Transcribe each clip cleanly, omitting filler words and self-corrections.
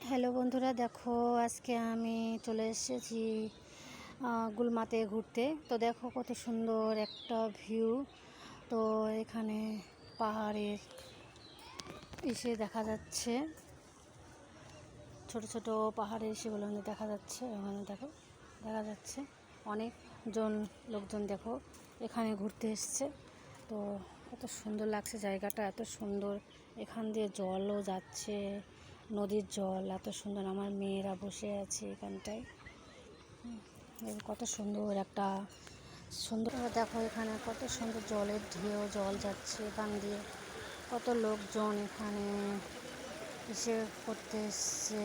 Hello বন্ধুরা, দেখো আজকে আমি চলে এসেছি গুলমাতে ঘুরতে। তো দেখো কত সুন্দর একটা ভিউ। তো এখানে পাহাড়ের এসে দেখা যাচ্ছে, ছোট ছোট পাহাড়ের সেগুলো দেখা যাচ্ছে। ওখানে দেখো দেখা যাচ্ছে অনেকজন লোকজন দেখো এখানে ঘুরতে এসছে। তো কত সুন্দর লাগছে জায়গাটা, এত সুন্দর। এখান দিয়ে জলও যাচ্ছে, নদীর জল এত সুন্দর। আমার মেয়েরা বসে আছে এখানটায়, কত সুন্দর একটা সুন্দর। দেখো এখানে কত সুন্দর জলের ঢেউ, জল যাচ্ছে এখান দিয়ে। কত লোকজন এখানে এসে করতে এসছে।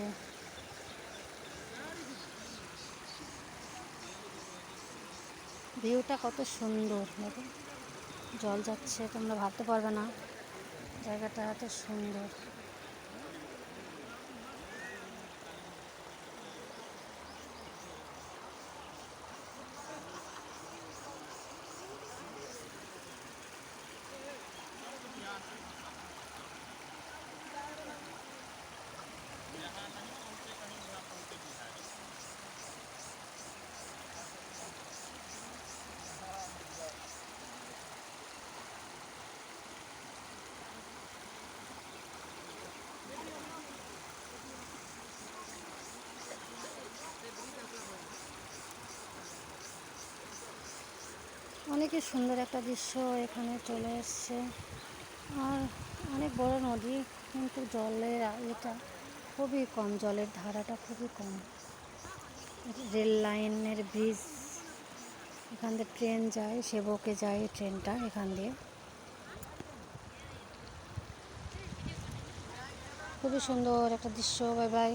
ভিউটা কত সুন্দর, দেখো জল যাচ্ছে, তোমরা ভাবতে পারবে না জায়গাটা এত সুন্দর। অনেকই সুন্দর একটা দৃশ্য এখানে চলে এসছে। আর অনেক বড় নদী, কিন্তু জলের এটা খুবই কম, জলের ধারাটা খুবই কম। রেল লাইনের ব্রিজ, এখান দিয়ে ট্রেন যায়, সেবকে যায় ট্রেনটা এখান দিয়ে। খুবই সুন্দর একটা দৃশ্য। Bye bye.